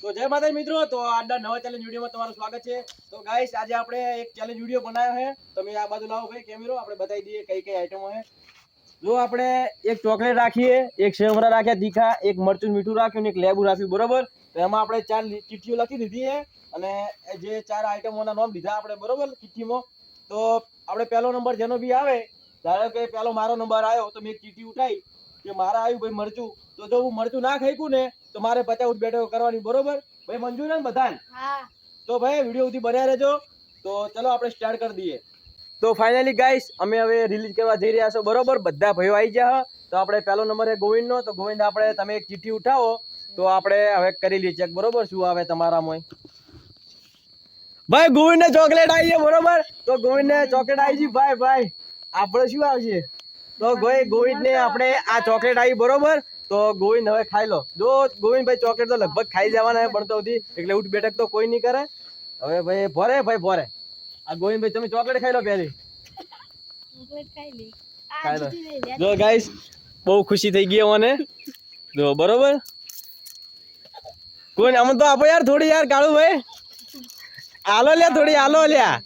તો જય માતાજી મિત્રો, તો આજના નવા ચેલેન્જ વિડીયોમાં તમારું સ્વાગત છે। તો ગાઈસ આજે આપણે એક ચેલેન્જ વિડીયો બનાવ્યો છે। તમે આ બાજુ લાવો ભાઈ કેમેરો, આપણે બતાવી દઈએ કઈ કઈ આઈટમો છે। જો આપણે એક ચોકલેટ રાખીએ, એક સેવમરા રાખ્યા તીખા, એક મરચું મીઠું રાખ્યું ને એક લેબુ રાખ્યું, બરોબર। તો એમાં આપણે 4 ચીઠીઓ લખી દીધી છે અને જે 4 આઈટમોના નામ દીધા આપણે, બરોબર ચીઠીમાં। તો આપણે પહેલો નંબર જેનો બી આવે, ધારો કે પહેલો મારો નંબર આવ્યો તો મેં એક ચીઠી ઉઠાવી કે મારા આવ્યું ભાઈ મરચું, તો જો હું મરચું ના ખાઈકું ને તો મારે 50 બેઠકો કરવાની, બરોબર ભાઈ? મંજૂર ને બધાને? હા। તો ભાઈ વિડીયો સુધી બન્યા રહેજો। તો ચલો આપણે સ્ટાર્ટ કરી દઈએ। તો ફાઇનલી ગાઈસ અમે હવે રિલીઝ કરવા જઈ રહ્યા છો, બરોબર? બધા ભાઈઓ આવી ગયા। તો આપણે પહેલો નંબર છે ગોવિંદનો। તો ગોવિંદ આપણે તમે એક ચીઠી ઉઠાવો તો આપણે હવે કરી લઈએ ચેક, બરોબર? શું આવે તમારામાં? ભાઈ ગોવિંદને ચોકલેટ આવી છે, બરોબર? તો ગોવિંદને ચોકલેટ આવી છે ભાઈ। ભાઈ આપણે શું આવશે? તો ગોવિંદને આપણે આ ચોકલેટ આવી, બરોબર? તો ગોવિંદ હવે ખાઈ લો। જો ગોવિંદ ભાઈ ચોકલેટ તો લગભગ ખાઈ જવાના છે બનતો હતી, એટલે ઉઠ બેઠક તો કોઈ નહીં કરે। હવે ભાઈ ભોરે આ ગોવિંદ ભાઈ તમે ચોકલેટ ખાઈ લો પહેલી। ખાઈ લો। જો ગાઈસ બહુ ખુશી થઈ ગઈ મને, જો બરોબર। કોઈ અમને તો આપો યાર થોડી, યાર કાળુ ભાઈ આલો લ્યા થોડી, આલો લ્યા।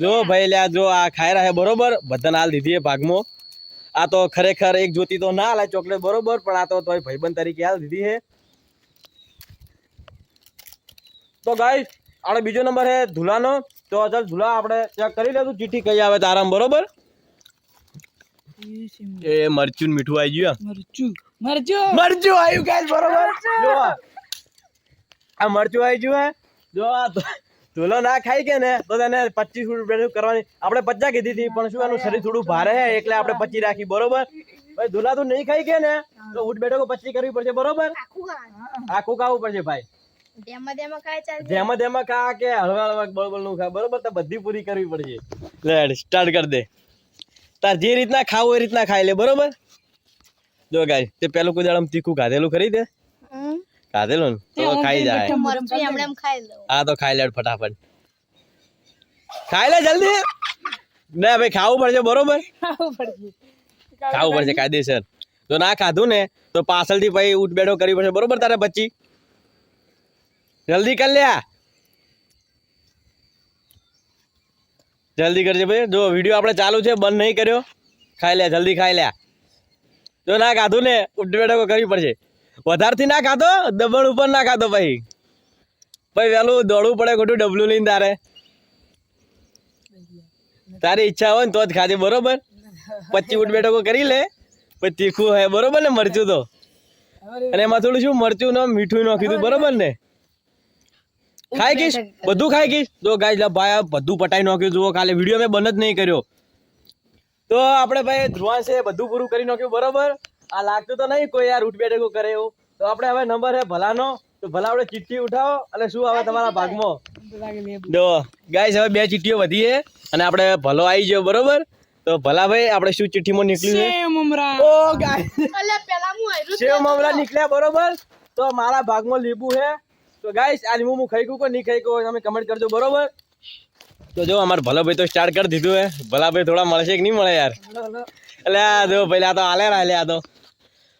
જો ભાઈ લ્યા, જો આ ખાઈ રહ્યા બરોબર, બધાને હાલ દીધી છે ભાગમાં। આ તો ખરેખર એક જોતી તો ના હાલે ચોકલેટ, બરોબર, પણ આ તો તોય ભાઈબંધ તરીકે હાલ દીધી છે। તો ગાઈસ આપણે બીજો નંબર છે ધુલાનો। તો ચાલ ધુલા આપણે ચેક કરી લેતું ચીઠી કઈ આવે તારામ, બરોબર? એ મરચું મીઠું આવી ગયું, મરચું આવ્યું ગાઈસ, બરોબર? જો આ મરચું આવી ગયું હે। જો આ ધુલો ના ખાઈ કે ને તો તેને 25 રૂપિયા કરવાની, આપણે 50 કીધી હતી, પણ શું એનું શરીર થોડું ભારે છે એટલે આપણે 25 રાખી, બરોબર? ભાઈ ધુલા તું નહીં ખાઈ કે ને તો ઉઠ બેઠકો 25 કરવી પડશે, બરોબર? આખું ખાવું પડશે ભાઈ। જેમાં ખા કે હળવા બળબળ નું ખા, બરોબર? તો બધી પૂરી કરવી પડશે। લેડ સ્ટાર્ટ કરી દે, તાર જે રીતના ખાવું એ રીતના ખાઈ લે, બરોબર? જો ગાય તે પેલું કોઈ દાડમ તીખું ખાધેલું ખરી દે, ખાધેલું ને તો ખાઈ જાય। હા તો ખાઈ લે ફટાફટ, ખાઈ લે જલ્દી। ના ભાઈ ખાવું પડશે, બરોબર? ખાવું પડશે કાયદેસર। જો ના ખાધું ને તો પાછળથી ભાઈ ઉઠ બેઠો કરવી પડશે, બરોબર? તારે બચ્ચી જલ્દી કર લ્યા, જલ્દી કરજે ભાઈ। જો વિડીયો આપણે ચાલુ છે, બંધ નહીં કર્યો। ખાઈ લે, જલ્દી ખાઈ લે। જો ના ખાધું ને ઉઠ બેઠકો કરવી પડશે। વધારથી ના ખાધો, દબણ ઉપર ના ખાધો ભાઈ વહેલું દોડવું પડે ખોટું ડબલું લઈને તારે। તારી ઈચ્છા હોય ને તો જ ખાજે, બરોબર? 25 ઉઠ બેઠકો કરી લે, પછી તીખું હે, બરોબર ને? મરચું તો, અને એમાં થોડું શું મરચું ને મીઠું નાખ્યું, બરોબર ને? ખાઈ ગઈશ, બધું ખાઈ ગઈશ। જો ગાઈસ ભાઈ બધું પટાઈ નાખ્યું, જુઓ ખાલી વિડીયો મેં બંધ જ નહીં કર્યો। તો આપણે ભાઈ ધ્રુવાન છે બધું પૂરું કરી નાખ્યું, બરોબર? આ લાગતું તો નહીં કોઈ યાર ઉઠ બેઠકો કરે એવું। તો આપણે હવે નંબર છે ભલાનો। તો ભલા આપણે ચીઠી ઉઠાવો અને શું આવે તમારા ભાગમાં? જો ગાઈસ હવે 2 ચીઠીઓ વધી છે અને આપણે ભલો આવી ગયો, બરોબર? તો ભલા ભાઈ આપણે શું ચીઠીમાં નીકળ્યું છે? સેવ મમરા। ઓ ગાઈસ સેવ મમરા નીકળ્યા, બરોબર? તો મારા ભાગમાં લીંબુ છે। તો ગાઈસ આ લીંબુ હું ખાઈ ગયું કે નહીં ખાઈ ગયું તમે કમેન્ટ કરજો, બરોબર? તો જો અમારે ભલો ભાઈ તો સ્ટાર્ટ કરી દીધું હે। ભલા ભાઈ થોડા મળશે કે નહીં મળે યાર? એટલે જો ભાઈ આ તો આલે રાલે, આ તો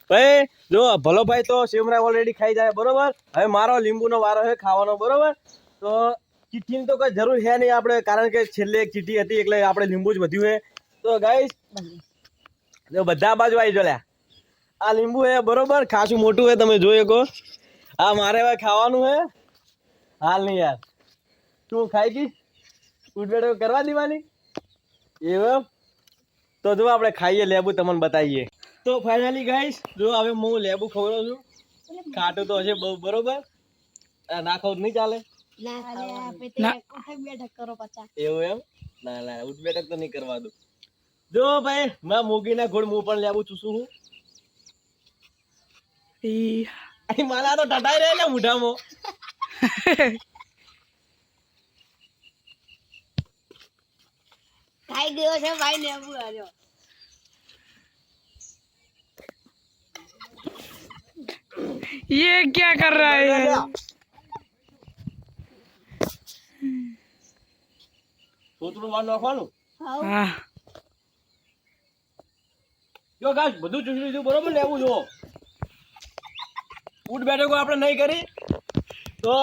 ભાઈ જો ભલો ભાઈ તો સેવમરા ઓલરેડી ખાઈ જાય, બરોબર? હવે મારો લીંબુનો વારો છે ખાવાનો, બરોબર? તો ચીઠીની તો કોઈ જરૂર છે નહીં આપણે, કારણ કે છેલ્લે એક ચીઠી હતી એટલે આપણે લીંબુ જ વધ્યું છે। તો ગાઈસ જો બધા બાજુ આવી જો લ્યા, આ લીંબુ છે, બરોબર? ખાસું મોટું છે, તમે જોઈ શકો। આ મારે હવે ખાવાનું છે હાલ નહીં યાર, તું ખાઈ ગઈ ઉઠ બેઠો કરવા દેવાની એવું? તો જો આપણે ખાઈએ લેબુ તમને બતાવીએ। તો ફાઇનલી ગાઈસ જો હવે હું લેબુ ખવડાવું છું, ખાટું તો હશે બહુ, બરોબર? ના ખાવ નહીં ચાલે, એવું એમ? ના ઉઠ બેઠક તો નહીં કરવા દઉં। જો ભાઈ મેં મોગીના ગોળ હું પણ લેબુ ચૂસું છું। મારા તો ટટાઈ રહે મોઢામાં। ખાઈ ગયો છે ભાઈ લેબુ આજો। ये क्या कर रहा है? સોતરું વાર નાખવાનું। हाँ જો ગાઈસ બધું ચૂસી લીધું, બરોબર? લેવું જો ઊંટ બેઠકો આપણે નહીં કરી તો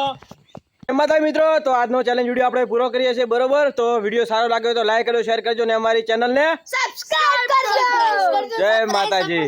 એમાં થાય મિત્રો. તો આજનો ચેલેન્જ વિડીયો આપણે પૂરો કરીએ છીએ બરોબર. તો વિડીયો સારો લાગ્યો તો લાઈક કરજો, શેર કરજો ને અમારી ચેનલને સબસ્ક્રાઇબ કરજો. જય માતાજી.